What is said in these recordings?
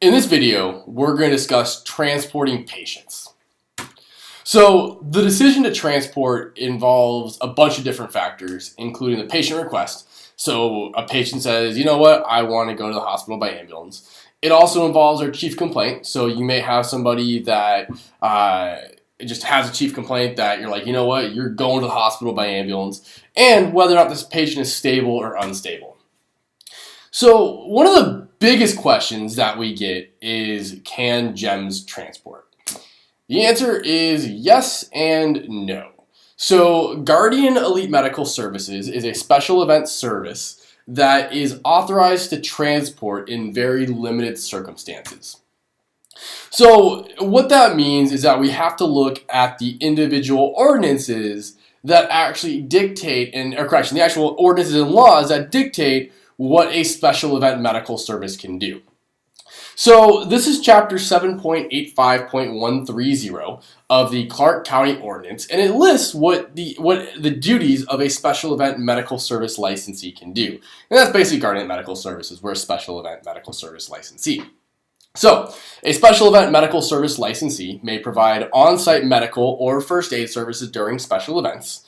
In this video, we're going to discuss transporting patients. So the decision to transport involves a bunch of different factors, including the patient request. So a patient says, you know what, I want to go to the hospital by ambulance. It also involves our chief complaint. So you may have somebody that just has a chief complaint that you're like, you know what, you're going to the hospital by ambulance, and whether or not this patient is stable or unstable. So one of the biggest questions that we get is, can GEMS transport? The answer is yes and no. So Guardian Elite Medical Services is a special event service that is authorized to transport in very limited circumstances. So what that means is that we have to look at the individual ordinances that actually dictate, the actual ordinances and laws that dictate what a special event medical service can do. So this is chapter 7.85.130 of the Clark County Ordinance, and it lists what the duties of a special event medical service licensee can do. And that's basically Guardian Medical Services. We're a special event medical service licensee. So, a special event medical service licensee may provide on-site medical or first aid services during special events,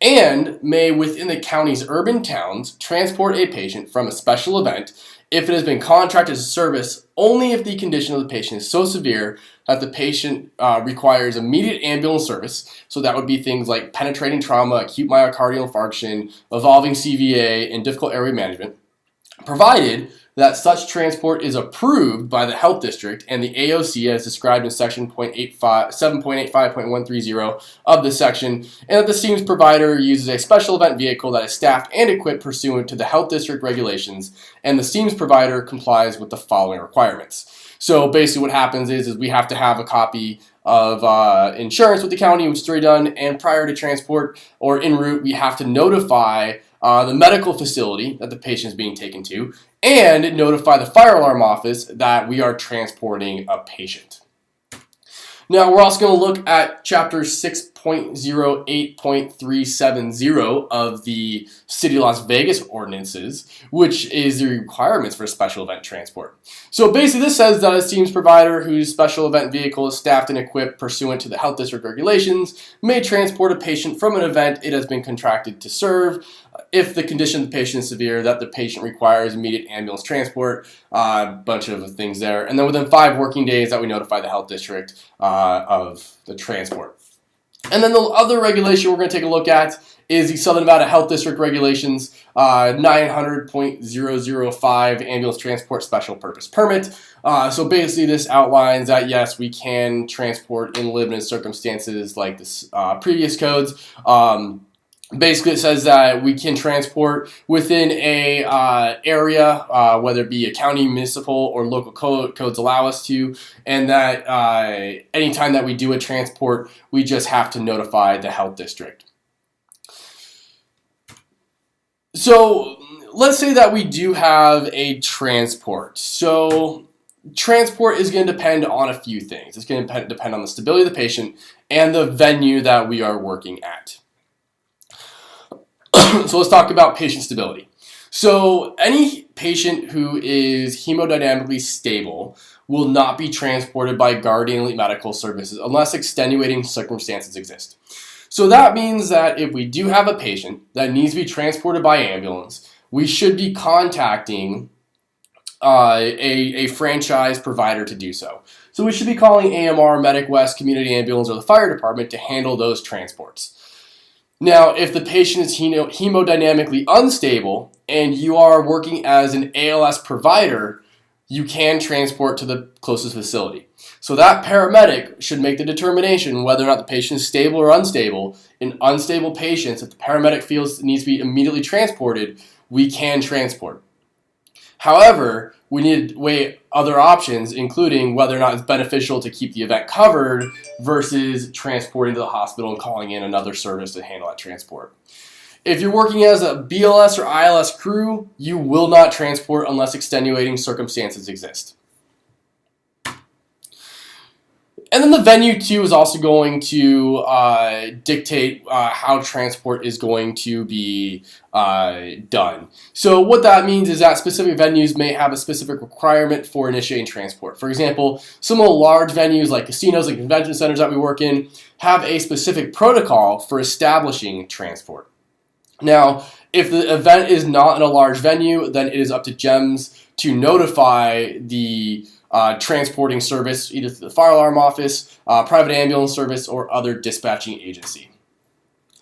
and may, within the county's urban towns, transport a patient from a special event if it has been contracted to service only if the condition of the patient is so severe that the patient requires immediate ambulance service. So that would be things like penetrating trauma, acute myocardial infarction, evolving CVA, and difficult airway management, provided that such transport is approved by the health district and the AOC as described in section 7.85.130 of the section, and that the SEAMS provider uses a special event vehicle that is staffed and equipped pursuant to the health district regulations, and the SEAMS provider complies with the following requirements. So basically what happens is we have to have a copy of insurance with the county, which is already done, and prior to transport or en route, we have to notify the medical facility that the patient is being taken to, and notify the fire alarm office that we are transporting a patient. Now, we're also going to look at chapter 6.08.370 of the City of Las Vegas ordinances, which is the requirements for special event transport. So basically this says that a SEAMS provider whose special event vehicle is staffed and equipped pursuant to the health district regulations may transport a patient from an event it has been contracted to serve if the condition of the patient is severe, that the patient requires immediate ambulance transport, a bunch of things there. And then within 5 working days that we notify the health district of the transport. And then the other regulation we're going to take a look at is the Southern Nevada Health District Regulations 900.005 Ambulance Transport Special Purpose Permit. So basically this outlines that yes, we can transport in limited circumstances like this previous codes. Basically, it says that we can transport within a area, whether it be a county, municipal, or local codes allow us to, and that anytime that we do a transport, we just have to notify the health district. So let's say that we do have a transport. So transport is going to depend on a few things. It's going to depend on the stability of the patient and the venue that we are working at. So let's talk about patient stability. So any patient who is hemodynamically stable will not be transported by Guardian Elite Medical Services unless extenuating circumstances exist. So that means that if we do have a patient that needs to be transported by ambulance, we should be contacting a franchise provider to do so. So we should be calling AMR, Medic West, Community Ambulance, or the fire department to handle those transports. Now, if the patient is hemodynamically unstable and you are working as an ALS provider, you can transport to the closest facility. So that paramedic should make the determination whether or not the patient is stable or unstable. In unstable patients, if the paramedic feels it needs to be immediately transported, we can transport. However, we need to weigh other options, including whether or not it's beneficial to keep the event covered versus transporting to the hospital and calling in another service to handle that transport. If you're working as a BLS or ILS crew, you will not transport unless extenuating circumstances exist. And then the venue too is also going to dictate how transport is going to be done. So what that means is that specific venues may have a specific requirement for initiating transport. For example, some of the large venues like casinos and convention centers that we work in have a specific protocol for establishing transport. Now, if the event is not in a large venue, then it is up to GEMS to notify the transporting service, either through the fire alarm office, private ambulance service, or other dispatching agency.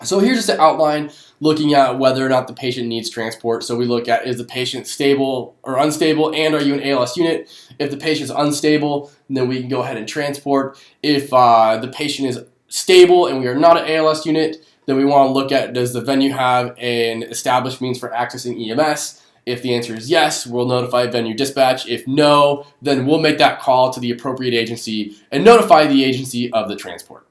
So here's just an outline looking at whether or not the patient needs transport. So we look at, is the patient stable or unstable, and are you an ALS unit? If the patient's unstable, then we can go ahead and transport. If the patient is stable and we are not an ALS unit, then we want to look at, does the venue have an established means for accessing EMS? If the answer is yes, we'll notify venue dispatch. If no, then we'll make that call to the appropriate agency and notify the agency of the transport.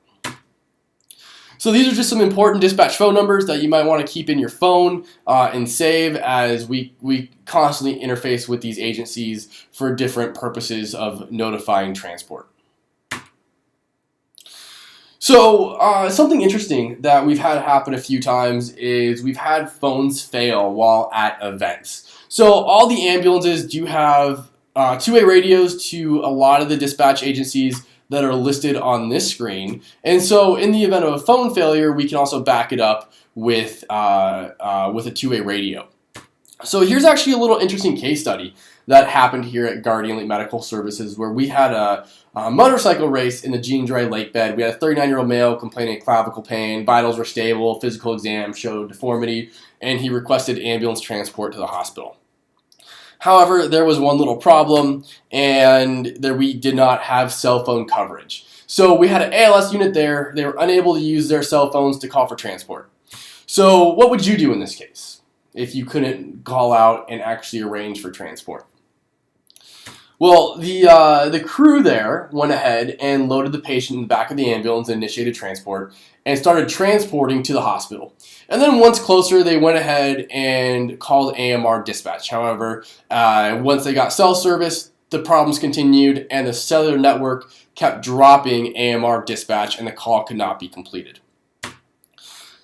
So these are just some important dispatch phone numbers that you might want to keep in your phone and save, as we constantly interface with these agencies for different purposes of notifying transport. So something interesting that we've had happen a few times is we've had phones fail while at events. So all the ambulances do have two-way radios to a lot of the dispatch agencies that are listed on this screen. And so in the event of a phone failure, we can also back it up with a two-way radio. So here's actually a little interesting case study that happened here at Guardian Elite Medical Services, where we had a motorcycle race in the Jean-Dry Lake bed. We had a 39-year-old male complaining of clavicle pain, vitals were stable, physical exam showed deformity, and he requested ambulance transport to the hospital. However, there was one little problem, and we did not have cell phone coverage. So we had an ALS unit there. They were unable to use their cell phones to call for transport. So what would you do in this case if you couldn't call out and actually arrange for transport? Well, the crew there went ahead and loaded the patient in the back of the ambulance and initiated transport and started transporting to the hospital. And then once closer, they went ahead and called AMR dispatch. However, once they got cell service, the problems continued and the cellular network kept dropping AMR dispatch and the call could not be completed.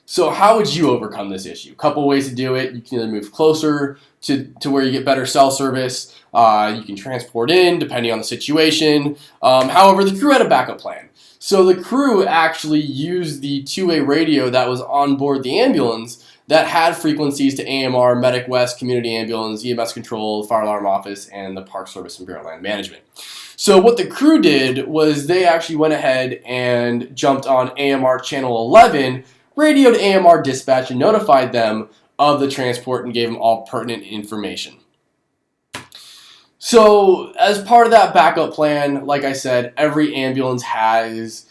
So how would you overcome this issue? A couple ways to do it. You can either move closer to where you get better cell service. You can transport in, depending on the situation. However, the crew had a backup plan. So the crew actually used the two-way radio that was on board the ambulance that had frequencies to AMR, Medic West, Community Ambulance, EMS Control, Fire Alarm Office, and the Park Service and Bureau of Land Management. So what the crew did was they actually went ahead and jumped on AMR Channel 11, radioed AMR dispatch and notified them of the transport and gave them all pertinent information. So as part of that backup plan, like I said, every ambulance has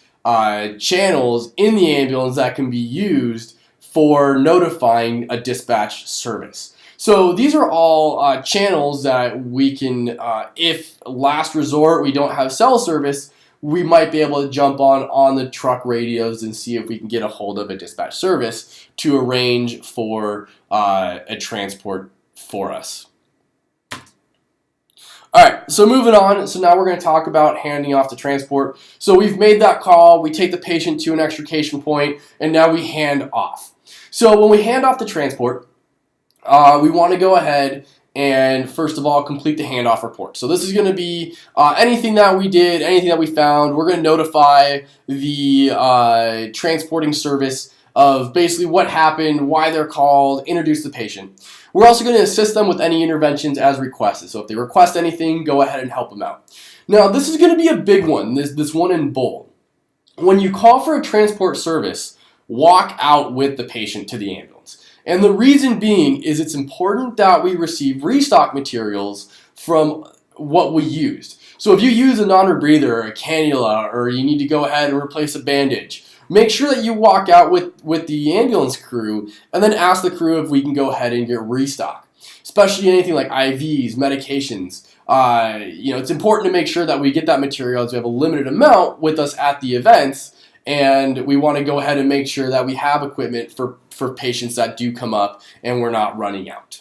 channels in the ambulance that can be used for notifying a dispatch service. So these are all channels that we can, if last resort we don't have cell service, we might be able to jump on the truck radios and see if we can get a hold of a dispatch service to arrange for a transport for us. All right, so moving on. So now we're going to talk about handing off the transport. So we've made that call. We take the patient to an extrication point, and now we hand off. So when we hand off the transport, we want to go ahead and first of all complete the handoff report. So this is going to be anything that we did, anything that we found. We're going to notify the transporting service of basically what happened, why they're called, introduce the patient. We're also going to assist them with any interventions as requested. So if they request anything, go ahead and help them out. Now this is going to be a big one, this one in bold. When you call for a transport service, walk out with the patient to the ambulance. And the reason being is it's important that we receive restock materials from what we used. So if you use a non-rebreather or a cannula, or you need to go ahead and replace a bandage, make sure that you walk out with the ambulance crew and then ask the crew if we can go ahead and get restock. Especially anything like IVs, medications. It's important to make sure that we get that material, as we have a limited amount with us at the events, and we want to go ahead and make sure that we have equipment for patients that do come up and we're not running out.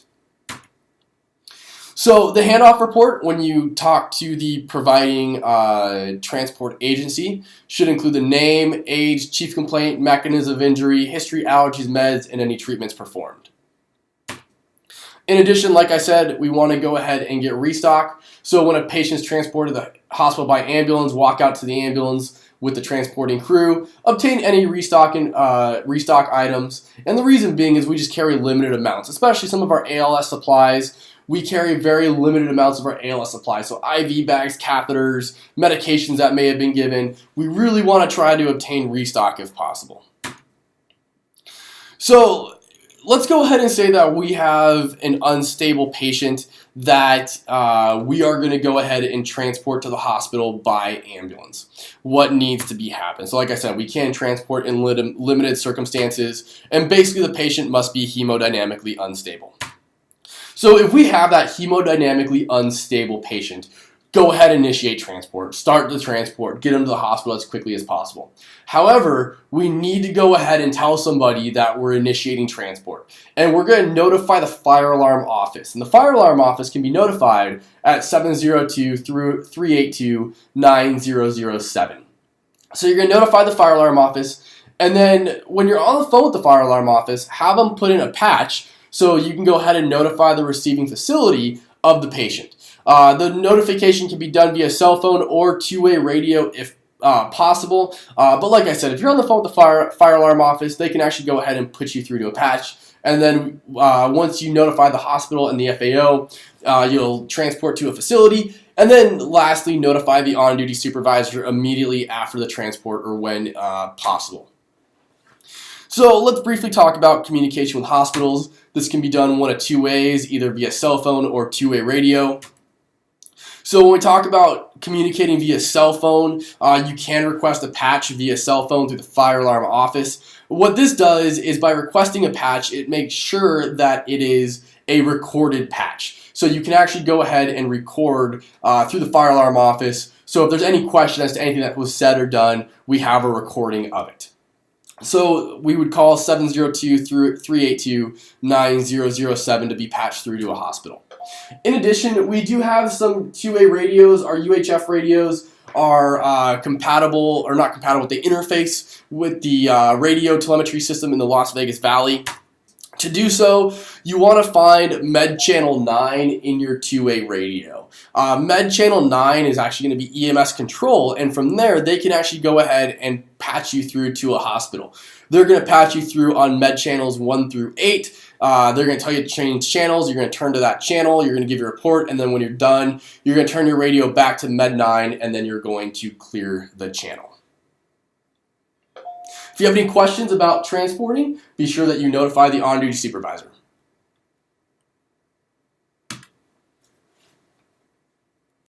So the handoff report, when you talk to the providing transport agency, should include the name, age, chief complaint, mechanism of injury, history, allergies, meds, and any treatments performed. In addition, like I said, we want to go ahead and get restock. So when a patient is transported to the hospital by ambulance, walk out to the ambulance with the transporting crew, obtain any restock items. And the reason being is we just carry limited amounts, especially some of our ALS supplies. We carry very limited amounts of our ALS supplies, so IV bags, catheters, medications that may have been given. We really want to try to obtain restock if possible. So let's go ahead and say that we have an unstable patient that we are going to go ahead and transport to the hospital by ambulance. What needs to be happened? So like I said, we can transport in limited circumstances, and basically the patient must be hemodynamically unstable. So if we have that hemodynamically unstable patient, go ahead and initiate transport. Start the transport. Get them to the hospital as quickly as possible. However, we need to go ahead and tell somebody that we're initiating transport. And we're going to notify the fire alarm office. And the fire alarm office can be notified at 702-382-9007. So you're going to notify the fire alarm office. And then when you're on the phone with the fire alarm office, have them put in a patch so you can go ahead and notify the receiving facility of the patient. The notification can be done via cell phone or two-way radio if possible. But like I said, if you're on the phone with the fire alarm office, they can actually go ahead and put you through to a patch. And then once you notify the hospital and the FAO, you'll transport to a facility. And then lastly, notify the on-duty supervisor immediately after the transport or when possible. So let's briefly talk about communication with hospitals. This can be done one of two ways, either via cell phone or two-way radio. So when we talk about communicating via cell phone, you can request a patch via cell phone through the fire alarm office. What this does is by requesting a patch, it makes sure that it is a recorded patch. So you can actually go ahead and record through the fire alarm office. So if there's any question as to anything that was said or done, we have a recording of it. So we would call 702-382-9007 to be patched through to a hospital. In addition, we do have some two-way radios. Our UHF radios are compatible, or not compatible, they interface with the radio telemetry system in the Las Vegas Valley. To do so, you want to find Med Channel 9 in your two-way radio. Med Channel 9 is actually going to be EMS control, and from there, they can actually go ahead and patch you through to a hospital. They're going to patch you through on Med Channels 1 through 8. They're going to tell you to change channels. You're going to turn to that channel. You're going to give your report, and then when you're done, you're going to turn your radio back to Med 9, and then you're going to clear the channel. If you have any questions about transporting, be sure that you notify the on-duty supervisor.